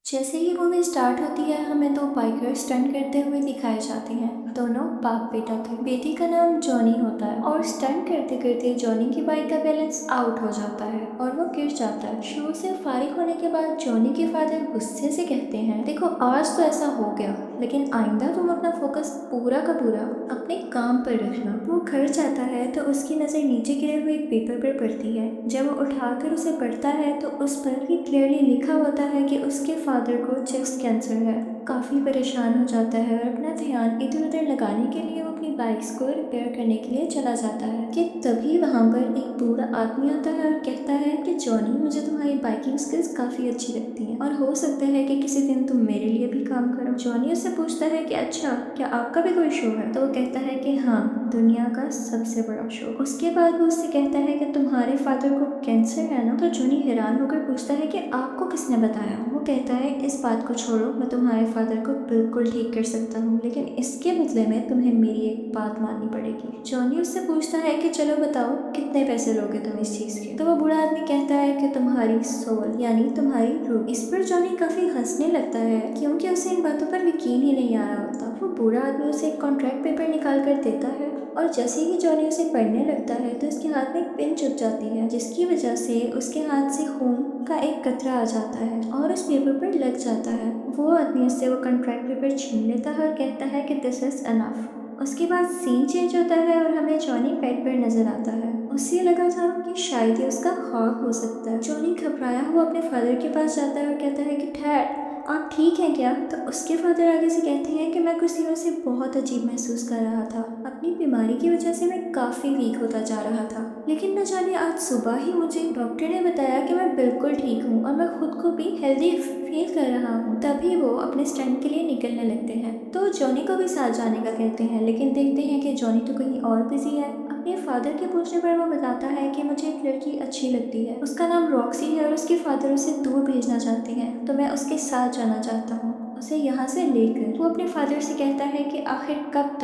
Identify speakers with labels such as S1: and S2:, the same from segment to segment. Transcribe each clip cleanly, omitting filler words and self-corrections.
S1: जैसे ही movie start होती है हमें दो बाइकर्स स्टंट करते हुए दिखाए जाते हैं। दोनों बाप बेटा थे। बेटी का नाम जॉनी होता है और स्टंट करते करते जॉनी की बाइक का बैलेंस आउट हो जाता है और वो गिर जाता है। शो से फारिग होने के बाद जॉनी के फादर गुस्से से कहते हैं, देखो आज तो ऐसा हो गया, लेकिन आइंदा तुम अपना फोकस पूरा का पूरा अपने काम पर रखना। वो घर जाता है तो उसकी नजर नीचे गिरे हुए एक पेपर पर पड़ती है। जब वो उठाकर उसे पढ़ता है तो उस पर ही क्लियरली लिखा होता है कि उसके फादर को चेस्ट कैंसर है। काफी परेशान हो जाता है और अपना ध्यान इधर उधर लगाने के लिए वो अपनी बाइक्स को रिपेयर करने के लिए चला जाता है कि तभी वहाँ पर एक बूढ़ा आदमी आता है और कहता है कि जॉनी, मुझे तुम्हारी बाइकिंग स्किल्स काफी अच्छी लगती हैं और हो सकता है कि किसी दिन तुम मेरे लिए भी काम करो। जॉनी उससे पूछता है कि अच्छा, क्या आपका भी कोई शो है? तो वो कहता है कि हाँ, दुनिया का सबसे बड़ा शो। उसके बाद वो उससे कहता है कि तुम्हारे फादर को कैंसर है ना? तो जॉनी हैरान होकर पूछता है कि आपको किसने बताया? वो कहता है, इस बात को छोड़ो, मैं तुम्हारे फादर को बिल्कुल ठीक कर सकता हूँ, लेकिन इसके बदले में तुम्हें मेरी एक बात माननी पड़ेगी। जॉनी उससे पूछता है कि चलो बताओ, कितने पैसे लोगे तुम इस चीज के? तो वो बूढ़ा आदमी कहता है कि तुम्हारी सोल यानी तुम्हारी रूह। इस पर जॉनी काफी हंसने लगता है क्योंकि उसे इन बातों पर यकीन ही नहीं आ रहा होता। वो बूढ़ा आदमी उसे एक कॉन्ट्रैक्ट पेपर निकाल कर देता है और जैसे ही जॉनी उसे पढ़ने लगता है तो उसके हाथ में एक पिन चुभ जाती है, जिसकी वजह से उसके हाथ से खून का एक कतरा आ जाता है और उस पेपर पर लग जाता है। वो आदमी उससे वो कॉन्ट्रैक्ट पेपर छीन लेता है और कहता है कि दिस इज अनफ। उसके बाद सीन चेंज होता है और हमें जॉनी बेड पर नजर आता है। उसे लगा था कि शायद ये उसका ख्वाब हो सकता है। जॉनी घबराया हुआ अपने फादर के पास जाता है और कहता है कि डैड, आप ठीक हैं क्या? तो उसके फादर आगे से कहते हैं कि मैं कुछ दिनों से बहुत अजीब महसूस कर रहा था। अपनी बीमारी की वजह से मैं काफ़ी वीक होता जा रहा था, लेकिन न जाने आज सुबह ही मुझे डॉक्टर ने बताया कि मैं बिल्कुल ठीक हूँ और मैं खुद को भी हेल्दी फील कर रहा हूँ। तभी वो अपने स्टंट के लिए निकलने लगते हैं तो जॉनी को भी साथ जाने का कहते हैं, लेकिन देखते हैं कि जॉनी तो कहीं और बिजी है। अपने फादर के पूछने पर वो बताता है कि मुझे एक लड़की अच्छी लगती है, उसका नाम रॉक्सी है और उसके फादर उसे दूर भेजना चाहते हैं, तो मैं उसके साथ जाना चाहता हूँ, उसे यहाँ से लेकर। वो अपने फादर से कहता है कि आखिर कब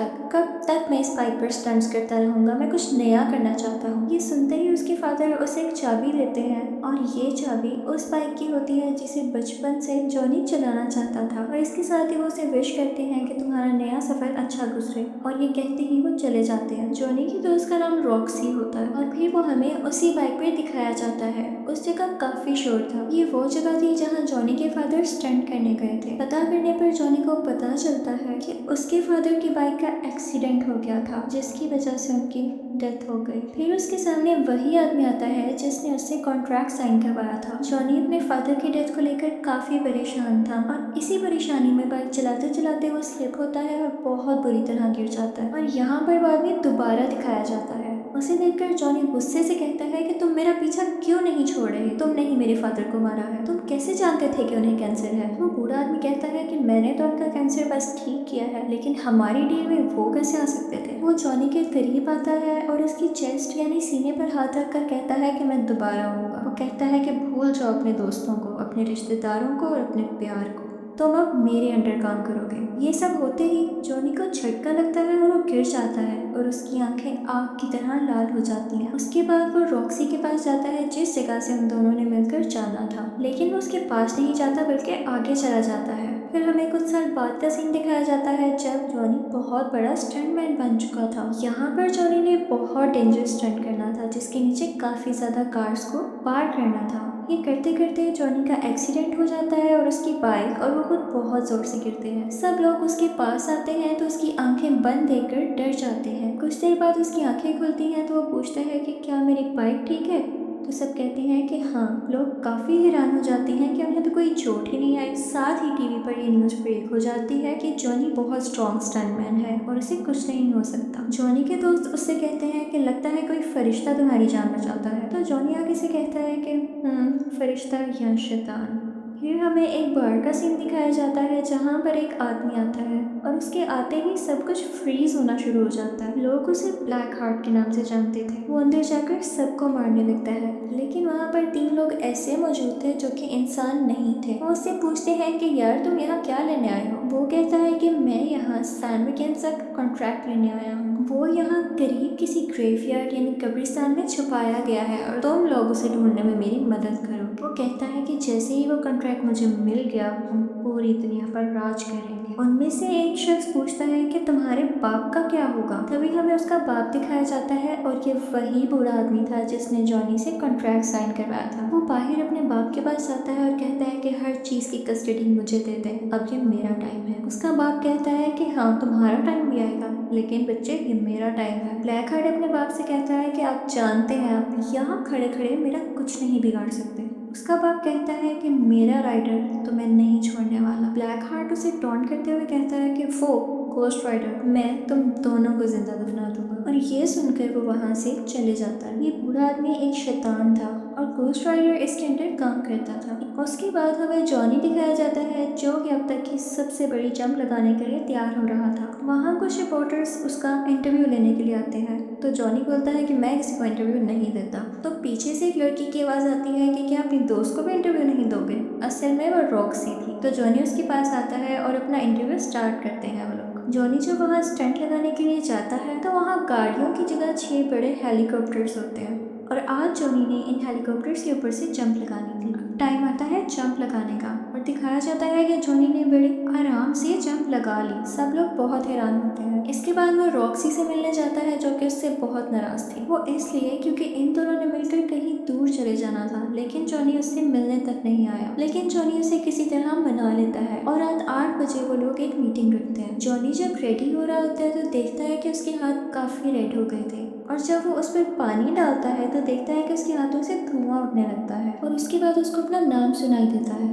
S1: तक मैं इस बाइक पर स्टंट्स करता रहूंगा, मैं कुछ नया करना चाहता हूँ। ये सुनते ही उसके फादर उसे एक चाबी देते हैं और ये चाबी उस बाइक की होती है जिसे बचपन से जॉनी चलाना चाहता था, और इसके साथ ही वो उसे विश करते हैं कि तुम्हारा नया सफर अच्छा गुजरे, और ये कहते ही वो चले जाते हैं। जॉनी की दोस्त का नाम रॉक्सी होता है और फिर वो हमें उसी बाइक पर दिखाया जाता है। उस जगह काफी शोर था। ये वो जगह थी जहाँ जॉनी के फादर स्टंट करने गए थे। पता करने पर जॉनी को पता चलता है कि उसके फादर की बाइक का एक्सीडेंट हो गया था, जिसकी वजह से उनकी डेथ हो गई। फिर उसके सामने वही आदमी आता है जिसने उससे कॉन्ट्रैक्ट साइन करवाया था। जॉनी अपने फादर की डेथ को लेकर काफी परेशान था और इसी परेशानी में बाइक चलाते चलाते वो स्लिप होता है और बहुत बुरी तरह गिर जाता है, और यहाँ पर वो आदमी दोबारा दिखाया जाता है। उसे देखकर जॉनी गुस्से से कहता है कि तुम मेरा पीछा क्यों नहीं छोड़ रहे? तुमने ही मेरे फादर को मारा है, तुम कैसे जानते थे कि उन्हें कैंसर है? वो बूढ़ा आदमी कहता है कि मैंने तो उनका कैंसर बस ठीक किया है, लेकिन हमारी डील में वो कैसे आ सकते थे? वो जॉनी के करीब आता है और उसकी चेस्ट यानी सीने पर हाथ रखकर कहता है कि मैं दोबारा आऊंगा। वो कहता है कि भूल जाओ अपने दोस्तों को, अपने रिश्तेदारों को और अपने प्यार को, तुम अब मेरे अंडर काम करोगे। ये सब होते ही जॉनी को झटका लगता है और वो गिर जाता है और उसकी आंखें आग की तरह लाल हो जाती हैं। उसके बाद वो रॉक्सी के पास जाता है जिस जगह से उन दोनों ने मिलकर जाना था, लेकिन वो उसके पास नहीं जाता बल्कि आगे चला जाता है। फिर हमें कुछ साल बाद का सीन दिखाया जाता है जब जॉनी बहुत बड़ा स्टंटमैन बन चुका था। यहाँ पर जॉनी ने बहुत डेंजरस स्टंट करना था जिसके नीचे काफी ज्यादा कार्स को पार करना था। ये करते करते जॉनी का एक्सीडेंट हो जाता है और उसकी बाइक और वो खुद बहुत जोर से गिरते हैं। सब लोग उसके पास आते हैं तो उसकी आंखें बंद देखकर डर जाते हैं। कुछ देर बाद उसकी आंखें खुलती हैं तो वो पूछता है कि क्या मेरी बाइक ठीक है? तो सब कहते हैं कि हाँ। लोग काफी हैरान हो जाते हैं कि उन्हें तो कोई चोट ही नहीं आई। साथ ही टीवी पर ये न्यूज ब्रेक हो जाती है कि जॉनी बहुत स्ट्रॉन्ग स्टंटमैन है और उसे कुछ नहीं हो सकता। जॉनी के दोस्त उससे कहते हैं कि लगता है कोई फरिश्ता तुम्हारी जान बचाता है। तो जॉनी आगे से कहता है कि फरिश्ता या शैतान। फिर हमें एक बार का सीन दिखाया जाता है जहाँ पर एक आदमी आता है और उसके आते ही सब कुछ फ्रीज होना शुरू हो जाता है। लोग उसे ब्लैक हार्ट के नाम से जानते थे। वो अंदर जाकर सबको मारने लगता है, लेकिन वहाँ पर 3 लोग ऐसे मौजूद थे जो कि इंसान नहीं थे। वो उससे पूछते हैं कि यार तुम यहाँ क्या लेने आए हो? वो कहता है कि मैं यहाँ सैंडविकेंस का कॉन्ट्रैक्ट लेने आया हूँ। वो यहाँ करीब किसी ग्रेवयार्ड यानी कब्रिस्तान में छुपाया गया है और तुम लोग उसे ढूंढने में मेरी मदद करोगे। वो कहता है कि जैसे ही वो कॉन्ट्रैक्ट मुझे मिल गया हम पूरी दुनिया पर राज करेंगे। उनमें से एक शख्स पूछता है कि तुम्हारे बाप का क्या होगा। तभी हमें उसका बाप दिखाया जाता है और ये वही बूढ़ा आदमी था जिसने जॉनी से कॉन्ट्रैक्ट साइन करवाया था। वो बाहर अपने बाप के पास आता है और कहता है कि हर चीज की कस्टडी मुझे दे दे, अब ये मेरा टाइम है। उसका बाप कहता है कि हाँ तुम्हारा टाइम भी आएगा, लेकिन बच्चे ये मेरा टाइम है। ब्लैक हार्ट अपने बाप से कहता है कि आप जानते हैं आप यहाँ खड़े खड़े मेरा कुछ नहीं बिगाड़ सकते। उसका बाप कहता है कि मेरा राइडर तुम्हें नहीं छोड़ने वाला। ब्लैक हार्ट उसे टॉन्ट करते हुए कहता है कि वो गोस्ट राइडर मैं तुम दोनों को जिंदा दफना दूंगा। और ये सुनकर वो वहाँ से चले जाता है। ये बूढ़ा आदमी एक शैतान था और गोस्ट राइडर इसके अंदर काम करता था। उसके बाद हमें जॉनी दिखाया जाता है जो कि अब तक की सबसे बड़ी जंप लगाने के लिए तैयार हो रहा था। वहाँ कुछ रिपोर्टर्स उसका इंटरव्यू लेने के लिए आते हैं तो जॉनी बोलता है कि मैं किसी को इंटरव्यू नहीं देता। तो पीछे से एक लड़की की आवाज़ आती है कि क्या अपनी दोस्त को भी इंटरव्यू नहीं दोगे। असल में वो रॉक्सी थी। तो जॉनी उसके पास आता है और अपना इंटरव्यू स्टार्ट करते हैं वो लोग। जॉनी जब वहाँ स्टंट लगाने के लिए जाता है तो वहाँ गाड़ियों की जगह 6 बड़े हेलीकॉप्टर्स होते हैं और आज जॉनी ने इन हेलीकॉप्टर्स के ऊपर से जंप लगानी थी। टाइम आता है जंप लगाने का और दिखाया जाता है कि जॉनी ने बड़े आराम से जंप लगा ली। सब लोग बहुत हैरान होते हैं। इसके बाद वो रॉक्सी से मिलने जाता है जो कि उससे बहुत नाराज थी। वो इसलिए क्योंकि इन दोनों ने मिलकर कहीं दूर चले जाना था, लेकिन जॉनी उससे मिलने तक नहीं आया। लेकिन जॉनी उसे किसी तरह मना लेता है और रात 8 बजे वो लोग एक मीटिंग रखते हैं। जॉनी जब रेडी हो रहा होता है तो देखता है कि उसके हाथ काफी रेड हो गए थे और जब वो उस पर पानी डालता है तो देखता है कि उसके हाथों से धुआं उठने लगता है और उसके बाद उसको अपना नाम सुनाई देता है।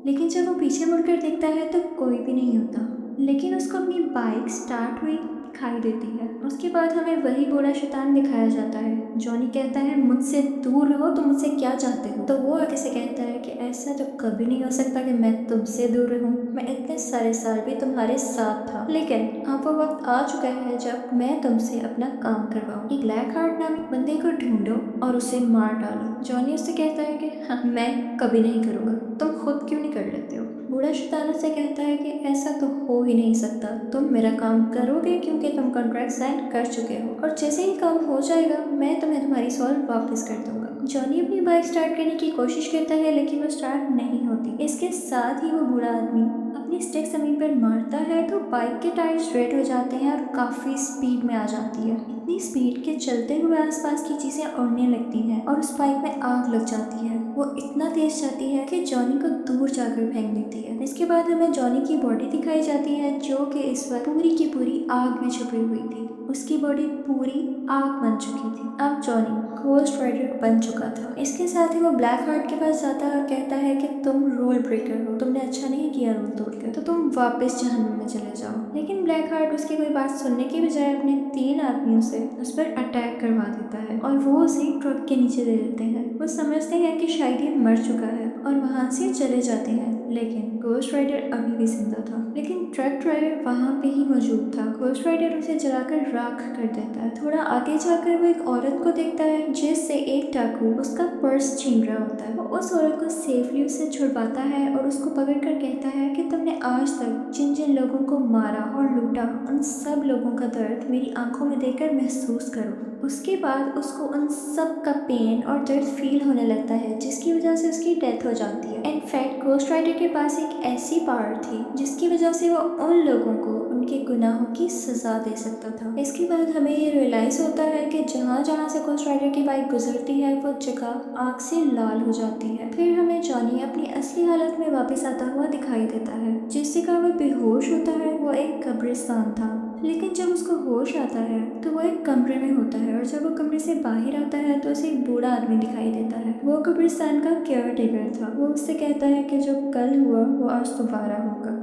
S1: लेकिन जब वो पीछे मुड़कर देखता है तो कोई भी नहीं होता, लेकिन उसको अपनी बाइक स्टार्ट हुई दिखाई देती है। उसके बाद हमें वही बूढ़ा शैतान दिखाया जाता है। जॉनी कहता है मुझसे दूर रहो, तुम मुझसे क्या चाहते हो। तो वो आगे से कहता है कि ऐसा तो कभी नहीं हो सकता कि मैं तुमसे दूर रहूं, मैं इतने सारे साल भी तुम्हारे साथ था, लेकिन अब वो वक्त आ चुका है जब मैं तुमसे अपना काम करवाऊं। एक ब्लैक हार्ट नामी बंदे को ढूंढो और उसे मार डालो। जॉनी उससे कहता है कि हाँ मैं कभी नहीं करूँगा, तुम खुद क्यों नहीं कर लेते हो। बूढ़ा शैतान से कहता है कि ऐसा तो हो ही नहीं सकता, तुम मेरा काम करोगे क्योंकि तुम कॉन्ट्रैक्ट साइन कर चुके हो और जैसे ही काम हो जाएगा मैं तुम्हें तुम्हारी सोल वापस कर दूंगा। जॉनी अपनी बाइक स्टार्ट करने की कोशिश करता है लेकिन वो स्टार्ट नहीं होती। इसके साथ ही वो बूढ़ा आदमी अपनी स्टिक जमीन पर मारता है तो बाइक के टायर्स रेड हो जाते हैं और काफी स्पीड में आ जाती है। इतनी स्पीड के चलते हुए आसपास की चीजें उड़ने लगती हैं और उस बाइक में आग लग जाती है। वो इतना तेज जाती है कि जॉनी को दूर जाकर फेंक देती है। इसके बाद हमें जॉनी की बॉडी दिखाई जाती है जो कि इस वक्त पूरी की पूरी आग में छुपी हुई थी। उसकी बॉडी पूरी आग बन चुकी थी। अब जॉनी घोस्ट राइडर बन चुका था। इसके साथ ही वो ब्लैक हार्ट के पास जाता है और कहता है कि तुम रूल ब्रेकर हो, तुमने अच्छा नहीं किया रूल तोड़कर, तो तुम वापस जहन्नुम में चले जाओ। लेकिन ब्लैक हार्ट उसकी कोई बात सुनने की बजाय अपने 3 आदमियों से उस पर अटैक करवा देता है और वो उसे ट्रक के नीचे दे देते हैं। वो समझते हैं कि शायद ये मर चुका है और वहाँ से चले जाते हैं, लेकिन घोस्ट राइडर अभी भी जिंदा था। लेकिन ट्रक ड्राइवर वहाँ पे ही मौजूद था। घोस्ट राइडर उसे जलाकर राख कर देता है। थोड़ा आगे जाकर वो एक औरत को देखता है जिससे एक डाकू उसका पर्स छीन रहा होता है। वो उस औरत को सेफली उससे छुड़वाता है और उसको पकड़कर कहता है कि तुमने आज तक जिन जिन लोगों को मारा और लूटा उन सब लोगों का दर्द मेरी आंखों में देखकर महसूस करो। उसके बाद उसको उन सब का पेन और दर्द फील होने लगता है जिसकी वजह से उसकी डेथ हो जाती है। इनफैक्ट घोस्ट राइडर के पास एक ऐसी पावर थी जिसकी वजह से वो उन लोगों को उनके गुनाहों की सजा दे सकता था। इसके बाद हमें ये रियलाइज होता है कि जहाँ जहाँ से घोस्ट राइडर की बाइक गुजरती है वो जगह आग से लाल हो जाती है। फिर हमें जॉनी अपनी असली हालत में वापस आता हुआ दिखाई देता है। जिस जगह वो बेहोश होता है वो एक कब्रिस्तान था, लेकिन जब उसको होश आता है तो वो एक कमरे में होता है और जब वो कमरे से बाहर आता है तो उसे एक बूढ़ा आदमी दिखाई देता है। वो कब्रिस्तान का केयर टेकर था। वो उससे कहता है कि जो कल हुआ वो आज दोबारा होगा।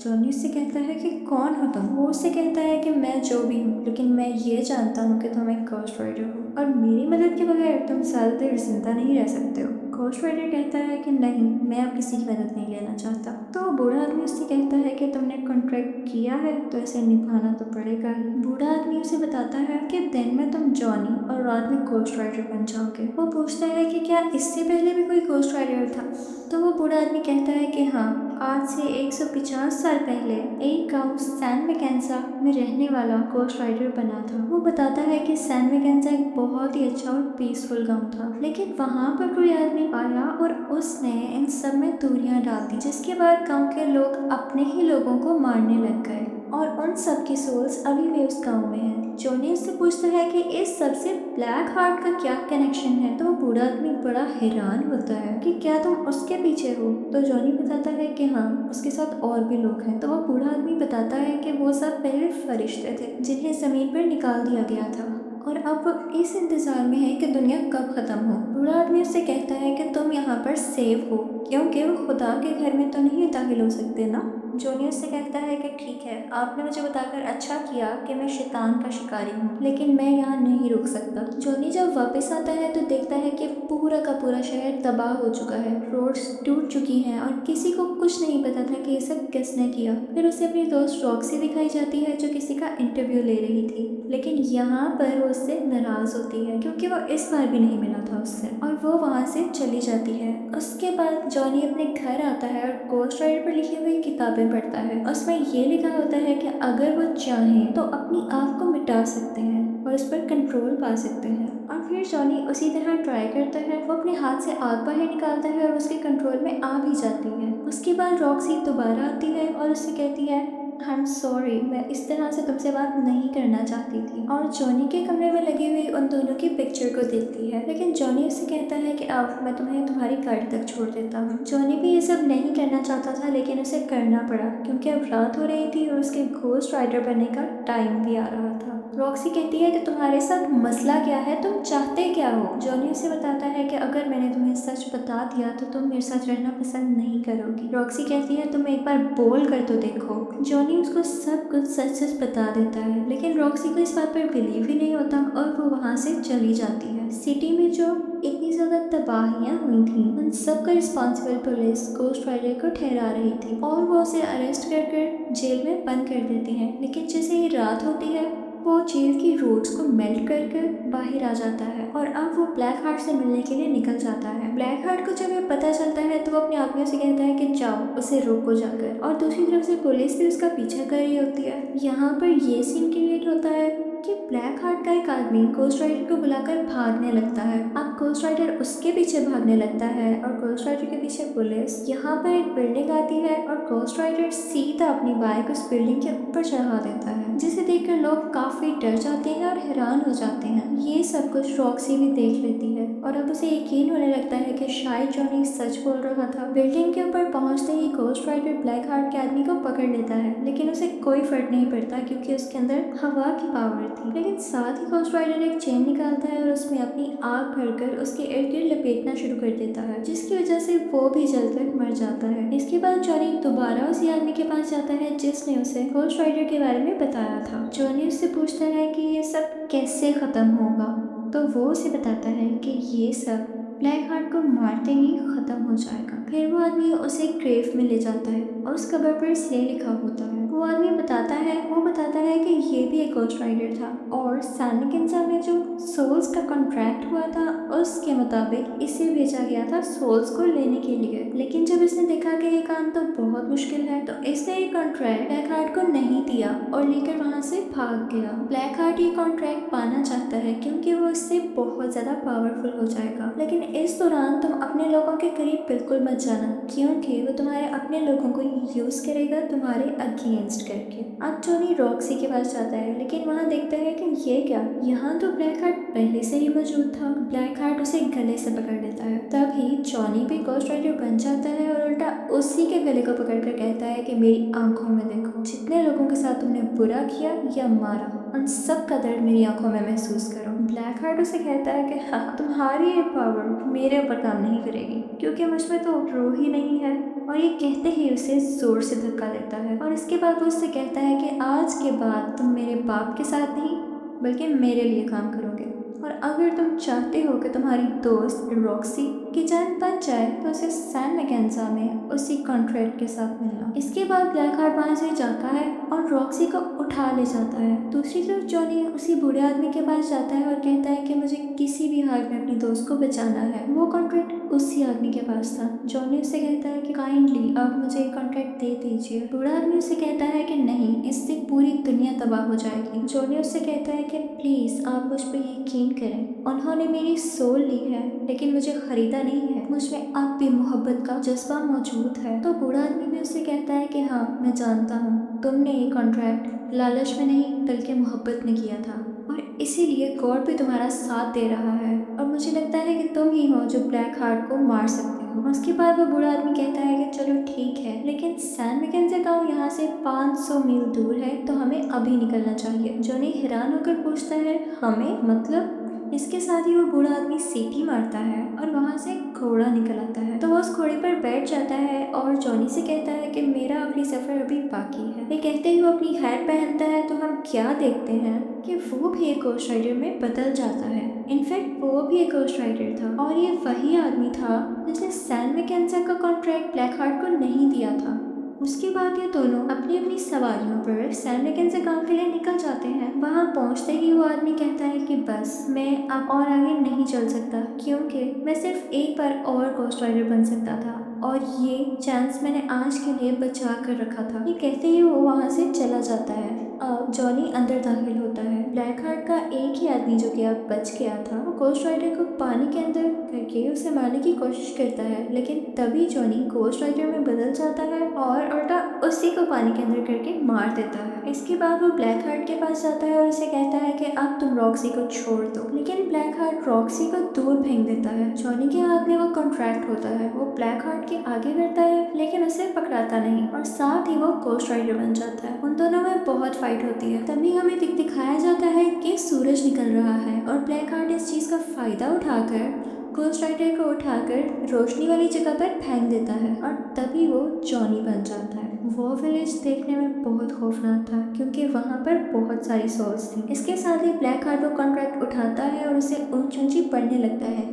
S1: जॉनी उससे कहता है कि कौन हो तुम। वो उससे कहता है कि मैं जो भी हूँ, लेकिन मैं ये जानता हूँ कि तुम एक घोस्ट राइडर हो और मेरी मदद के बगैर तुम साल देर जिंदा नहीं रह सकते हो। घोस्ट राइडर कहता है कि नहीं, मैं अब किसी की मदद नहीं लेना चाहता। तो बूढ़ा आदमी उससे कहता है कि तुमने कॉन्ट्रैक्ट किया है तो इसे निभाना तो पड़ेगा ही। बूढ़ा आदमी उसे बताता है कि दिन में तुम जॉनी और रात में घोस्ट राइडर बन जाओगे। वो पूछता है कि क्या इससे पहले भी कोई घोस्ट राइडर था। तो वो बूढ़ा आदमी कहता है कि हाँ, आज से 150 साल पहले एक गांव सैन मैकेंजा में रहने वाला घोस्ट राइडर बना था। वो बताता है कि सैन मैकेंजा एक बहुत ही अच्छा और पीसफुल गांव था, लेकिन वहाँ पर कोई आदमी आया और उसने इन सब में दूरियां डाल दी, जिसके बाद गांव के लोग अपने ही लोगों को मारने लग गए और उन सब की सोल्स अभी भी उस गांव में है। जॉनी उससे पूछता है कि इस सब से ब्लैक हार्ट का क्या कनेक्शन है, तो वो बूढ़ा आदमी बड़ा हैरान होता है कि क्या तुम उसके पीछे हो। तो जॉनी बताता है कि हाँ, उसके साथ और भी लोग हैं। तो वो बूढ़ा आदमी बताता है कि वो सब पहले फरिश्ते थे जिन्हें जमीन पर निकाल दिया गया था और अब वो इस इंतजार में है कि दुनिया कब खत्म हो। बूढ़ा आदमी उससे कहता है कि तुम यहाँ पर सेफ हो क्योंकि वो खुदा के घर में तो नहीं दाखिल हो सकते ना। जॉनी उससे कहता है कि ठीक है, आपने मुझे बताकर अच्छा किया कि मैं शैतान का शिकारी हूँ, लेकिन मैं यहाँ नहीं रुक सकता। जॉनी जब वापस आता है तो देखता है कि पूरा का पूरा शहर तबाह हो चुका है, रोड्स टूट चुकी हैं और किसी को कुछ नहीं पता था कि ये सब किसने किया। फिर उसे अपनी दोस्त रॉक्सी दिखाई जाती है जो किसी का इंटरव्यू ले रही थी, लेकिन यहाँ पर वो उससे नाराज होती है क्योंकि वो इस बार भी नहीं मिला था उससे और वो वहाँ से चली जाती है। उसके बाद जॉनी अपने घर आता है और घोस्ट राइडर पर लिखी हुई किताबें पढ़ता है। उसमें ये लिखा होता है कि अगर वो चाहें तो अपनी आँख को मिटा सकते हैं और उस पर कंट्रोल पा सकते हैं। और फिर जॉनी उसी तरह ट्राई करता है। वो अपने हाथ से आग बाहर निकालता है और उसके कंट्रोल में आ भी जाती है। उसके बाद रॉक्सी दोबारा आती है और उससे कहती है आई एम सॉरी, मैं इस तरह से तुमसे बात नहीं करना चाहती थी। और जॉनी के कमरे में लगी हुई उन दोनों की पिक्चर को देखती है, लेकिन जॉनी उससे कहता है कि अब मैं तुम्हें तुम्हारी गाड़ी तक छोड़ देता हूँ। जॉनी भी ये सब नहीं करना चाहता था, लेकिन उसे करना पड़ा क्योंकि अब रात हो रही थी और उसके घोस्ट राइडर बनने का टाइम भी आ रहा था। रॉक्सी कहती है कि तुम्हारे साथ मसला क्या है, तुम चाहते क्या हो। जॉनी उसे बताता है कि अगर मैंने तुम्हें सच बता दिया तो तुम मेरे साथ रहना पसंद नहीं करोगी। रॉक्सी कहती है तुम एक बार बोल कर तो देखो। जॉनी उसको सब कुछ सच सच बता देता है, लेकिन रॉक्सी को इस बात पर बिलीव ही नहीं होता और वो वहाँ से चली जाती है। सिटी में जो इतनी ज्यादा तबाहियां हुई थी उन सब का रिस्पॉन्सिबल पुलिस घोस्ट राइडर को ठहरा रही थी और वो उसे अरेस्ट कर जेल में बंद कर देती है। लेकिन जैसे ही रात होती है वो जेल की रोड्स को मेल्ट कर बाहर आ जाता है और अब वो ब्लैक हार्ट से मिलने के लिए निकल जाता है। ब्लैक हार्ट को जब ये पता चलता है तो वो अपने आदमियों से कहता है कि जाओ उसे रोको जाकर, और दूसरी तरफ से पुलिस भी उसका पीछा कर रही होती है। यहाँ पर ये सीन क्रिएट होता है कि ब्लैक हार्ट का एक आदमी घोस्ट राइडर को बुलाकर भागने लगता है। अब घोस्ट राइडर उसके पीछे भागने लगता है और घोस्ट राइडर के पीछे पुलिस। यहाँ पर एक बिल्डिंग आती है और घोस्ट राइडर सीधा अपनी बाइक उस बिल्डिंग के ऊपर चढ़ा देता है, जिसे देखकर लोग काफी डर जाते हैं और हैरान हो जाते हैं। ये सब कुछ रॉक्सी भी देख लेती है और अब उसे यकीन होने लगता है कि शायद जॉनी सच बोल रहा था। बिल्डिंग के ऊपर पहुंचते ही घोस्ट राइडर ब्लैक हार्ट के आदमी को पकड़ लेता है, लेकिन उसे कोई फर्क नहीं पड़ता क्योंकि उसके अंदर हवा की पावर थी। लेकिन साथ ही घोस्ट राइडर एक चेन निकालता है और उसमें अपनी आग भरकर उसके इर्द गिर्द लपेटना शुरू कर देता है, जिसकी वजह से वो भी जलकर मर जाता है। इसके बाद जॉनी दोबारा उसी आदमी के पास जाता है जिसने उसे घोस्ट राइडर के बारे में बताया था। जॉनी उससे पूछता है कि ये सब कैसे खत्म होगा, तो वो उसे बताता है कि ये सब ब्लैक हार्ट को मारते ही खत्म हो जाएगा। फिर वो आदमी उसे ग्रेव में ले जाता है और उस कबर पर से लिखा होता है। वो आदमी बताता है कि ये भी एक घोस्ट राइडर था और सैन मैकेंजा में जो सोल्स का कॉन्ट्रैक्ट हुआ था उसके मुताबिक इसे भेजा गया था सोल्स को लेने के लिए। लेकिन जब इसने देखा कि ये काम तो बहुत मुश्किल है तो इसने ये कॉन्ट्रैक्ट ब्लैक हार्ट को नहीं दिया और लेकर वहाँ से भाग गया। ब्लैक हार्ट ये कॉन्ट्रैक्ट पाना चाहता है क्योंकि वो इससे बहुत ज्यादा पावरफुल हो जाएगा, लेकिन इस दौरान तुम अपने लोगों के करीब बिल्कुल मत जाना क्योंकि वो तुम्हारे अपने लोगों को यूज करेगा तुम्हारे अगेंस्ट करके। अब जॉनी रॉक्सी के पास जाता है, लेकिन वहाँ देखता है कि ये क्या, यहाँ तो ब्लैक हार्ट पहले से ही मौजूद था। ब्लैक हार्ट उसे गले से पकड़ लेता है। तभी जॉनी भी घोस्ट राइडर बन जाता है और उल्टा उसी के गले को पकड़कर कहता है कि मेरी आंखों में देखो, जितने लोगों के साथ तुमने बुरा किया या मारा उन सब का दर्द मेरी आंखों में महसूस करो। ब्लैक हार्ट उसे कहता है कि हाँ, तुम्हारी ये पावर मेरे ऊपर काम नहीं करेगी क्योंकि मुझमें तो रूह ही नहीं है। और ये कहते ही उसे जोर से धक्का देता है और इसके बाद वो उससे कहता है कि आज के बाद तुम मेरे बाप के साथ नहीं बल्कि मेरे लिए काम करोगे, और अगर तुम चाहते हो कि तुम्हारी दोस्त रॉक्सी की जान बच जाए तो उसे सैन मैकेंजा में उसी कॉन्ट्रैक्ट के साथ मिलना। इसके बाद ब्लैक हार्ट वहाँ से जाता है और रॉक्सी को उठा ले जाता है। दूसरी तरफ जॉनी उसी बूढ़े आदमी के पास जाता है और कहता है कि मुझे किसी भी हाल में अपनी दोस्त को बचाना है। वो कॉन्ट्रैक्ट उसी आदमी के पास था। जॉनी उससे कहता है कि काइंडली आप मुझे कॉन्ट्रैक्ट दे दीजिए। बूढ़ा आदमी उसे कहता है कि नहीं, इससे पूरी दुनिया तबाह हो जाएगी। जॉनी उससे कहता है कि प्लीज आप मुझ पर यकीन करें, उन्होंने मेरी सोल ली है लेकिन मुझे खरीदा नहीं है, मुझमें अब भी मोहब्बत का जज्बा मौजूद है। तो बूढ़ा आदमी भी उससे कहता है कि हाँ मैं जानता हूँ, तुमने ये कॉन्ट्रैक्ट लालच में नहीं बल्कि मोहब्बत में किया था और इसीलिए गॉड भी तुम्हारा साथ दे रहा है और मुझे लगता है कि तुम ही हो जो ब्लैक हार्ट को मार सकते हो। उसके बाद वो बूढ़ा आदमी कहता है कि चलो ठीक है, लेकिन सैन मैकेंजी गांव यहाँ से 500 मील दूर है तो हमें अभी निकलना चाहिए। जॉनी हैरान होकर पूछता है हमें, मतलब? इसके साथ ही वो बूढ़ा आदमी सीटी मारता है और वहाँ से एक घोड़ा निकल आता है। तो वो उस घोड़े पर बैठ जाता है और जॉनी से कहता है कि मेरा आखिरी सफर अभी बाकी है। ये कहते ही वो अपनी हैट पहनता है तो हम क्या देखते हैं कि वो भी एक घोस्ट राइडर में बदल जाता है। इनफैक्ट वो भी एक घोस्ट राइडर था और ये वही आदमी था जिसने सैन मैकेंजी का कॉन्ट्रैक्ट ब्लैक हार्ट को नहीं दिया था। उसके बाद ये दोनों अपनी अपनी सवारियों पर सैन मैकेंजी गांव के लिए निकल जाते हैं। वहां पहुंचते ही वो आदमी कहता है कि बस मैं अब और आगे नहीं चल सकता क्योंकि मैं सिर्फ एक बार और घोस्ट राइडर बन सकता था और ये चांस मैंने आज के लिए बचा कर रखा था। ये कहते ही वो वहां से चला जाता है। अब जॉनी अंदर दाखिल होता है। ब्लैक हार्ट का एक ही आदमी जो कि अब बच गया था वो घोस्ट राइडर को पानी के अंदर करके उसे मारने की कोशिश करता है, लेकिन तभी जॉनी घोस्ट राइडर में बदल जाता है और उल्टा उसी को पानी के अंदर करके मार देता है। इसके बाद वो ब्लैक हार्ट के पास जाता है और उसे कहता है कि अब तुम रॉक्सी को छोड़ दो, लेकिन ब्लैक हार्ट रॉक्सी को दूर फेंक देता है। जॉनी के हाथ में वो कॉन्ट्रैक्ट होता है, वो ब्लैक हार्ट के आगे बढ़ता है लेकिन उसे पकड़ाता नहीं और साथ ही वो घोस्ट राइडर बन जाता है। उन दोनों में बहुत फाइट होती है। तभी हमें दिखाया जाता है कि सूरज निकल रहा है और ब्लैक हार्ट इस चीज का फायदा उठाकर घोस्ट राइडर को उठाकर रोशनी वाली जगह पर फेंक देता है और तभी वो जॉनी बन जाता है। वो विलेज देखने में बहुत खौफनाक था क्योंकि वहाँ पर बहुत सारी सोल्स थी। इसके साथ ही ब्लैक हार्ट वो कॉन्ट्रैक्ट उठाता है और उसे ऊंची ऊंची पढ़ने लगता है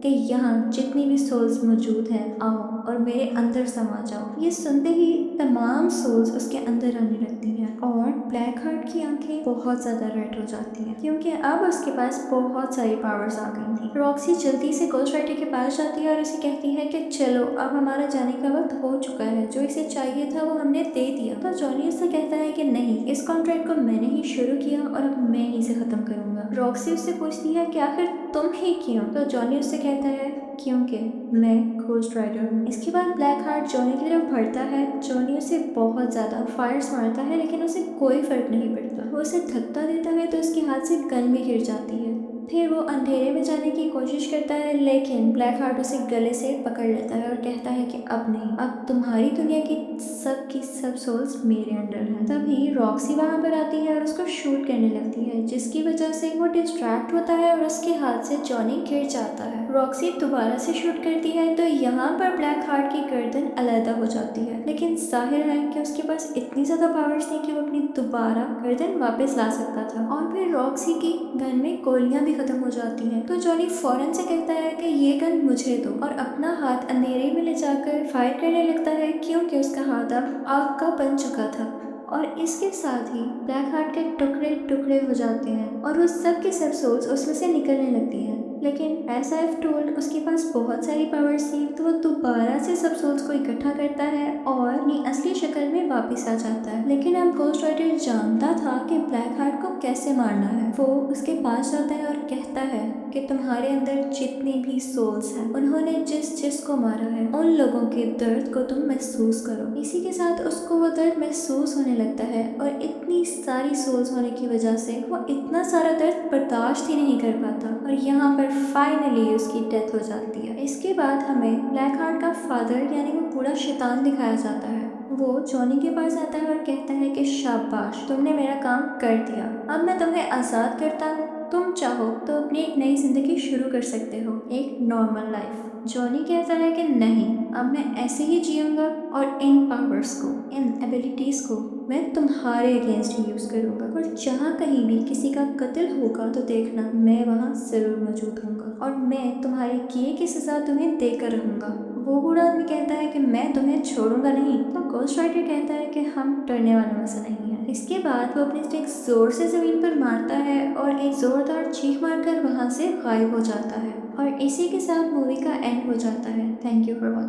S1: कि यहाँ जितनी भी सोल्स मौजूद हैं आओ और मेरे अंदर समा जाओ। ये सुनते ही तमाम सोल्स उसके अंदर आने लगती हैं और ब्लैक हार्ट की आंखें बहुत ज्यादा रेड हो जाती हैं क्योंकि अब उसके पास बहुत सारी पावर्स आ गई थी। रॉक्सी जल्दी से घोस्ट राइडर के पास जाती है और उसे कहती है कि चलो अब हमारा जाने का वक्त हो चुका है, जो इसे चाहिए था वो हमने दे दिया। तो जॉनी उससे कहता है कि नहीं, इस कॉन्ट्रैक्ट को मैंने ही शुरू किया और अब मैं ही इसे खत्म करूंगा। रॉक्सी उससे पूछती है कि आखिर तुम ही क्यों? तो जॉनी उससे कहता है क्योंकि मैं घोस्ट राइडर हूँ। इसके बाद ब्लैक हार्ट जॉनी की तरफ बढ़ता है। जॉनी उसे बहुत ज्यादा फायर्स मारता है लेकिन उसे कोई फर्क नहीं पड़ता। वो उसे धक्का देता है तो उसके हाथ से गन भी गिर जाती है। फिर वो अंधेरे में जाने की कोशिश करता है लेकिन ब्लैक हार्ट उसे गले से पकड़ लेता है और कहता है कि अब नहीं, अब तुम्हारी दुनिया की सब सोल्स मेरे अंडर हैं। तभी रॉक्सी वहां पर आती है और उसको शूट करने लगती है जिसकी वजह से वो डिस्ट्रैक्ट होता है और उसके हाथ से जॉनी गिर जाता है। रॉक्सी दोबारा से शूट करती है तो यहाँ पर ब्लैक हार्ट की गर्दन अलग हो जाती है, लेकिन जाहिर है कि उसके पास इतनी ज्यादा पावर्स थी कि वो अपनी दोबारा गर्दन वापस ला सकता था। और फिर रॉक्सी की गन में गोलियां भी खत्म हो जाती हैं तो जॉनी फौरन से कहता है कि ये गन मुझे दो और अपना हाथ अंधेरे में ले जाकर फायर करने लगता है क्योंकि उसका हाथ अब आग का बन चुका था। और इसके साथ ही ब्लैक हार्ट के टुकड़े टुकड़े हो जाते हैं और वो सब के सब सोल्स उसमें से निकलने लगती हैं। लेकिन एज आई हैव टोल्ड उसके पास बहुत सारी पावर्स थी तो वो दोबारा से सब सोल्स को इकट्ठा करता है और अपनी असली शक्ल में वापस आ जाता है। लेकिन अब घोस्ट राइडर जानता था कि ब्लैक हार्ट को कैसे मारना है। वो उसके पास जाता है और कहता है कि तुम्हारे अंदर जितनी भी सोल्स हैं उन्होंने जिस को मारा है उन लोगों के दर्द को तुम महसूस करो। इसी के साथ उसको वो दर्द महसूस होने लगता है और इतनी सारी सोल्स होने की वजह से वो इतना सारा दर्द बर्दाश्त ही नहीं कर पाता और यहाँ पर फाइनली उसकी डेथ हो जाती है। इसके बाद हमें ब्लैक हार्ट का फादर यानी वो पूरा शैतान दिखाया जाता है। वो जॉनी के पास आता है और कहता है कि शाबाश, तुमने मेरा काम कर दिया, अब मैं तुम्हें आज़ाद करता हूँ, तुम चाहो तो अपनी एक नई जिंदगी शुरू कर सकते हो, एक नॉर्मल लाइफ। जॉनी कहता है कि नहीं, अब मैं ऐसे ही जीऊंगा और इन पावर्स को, इन एबिलिटीज को मैं तुम्हारे अगेंस्ट ही यूज करूंगा और जहाँ कहीं भी किसी का कत्ल होगा तो देखना मैं वहाँ जरूर मौजूद होऊंगा और मैं तुम्हारे किए की सजा तुम्हें देकर रहूंगा। वो बूढ़ा आदमी कहता है कि मैं तुम्हें छोड़ूंगा नहीं। तो घोस्ट राइडर कहता है कि हम डरने वालों में से नहीं है। इसके बाद वो अपनी स्टिक जोर से जमीन पर मारता है और एक जोरदार चीख मारकर वहां से गायब हो जाता है और इसी के साथ मूवी का एंड हो जाता है। Thank you for watching.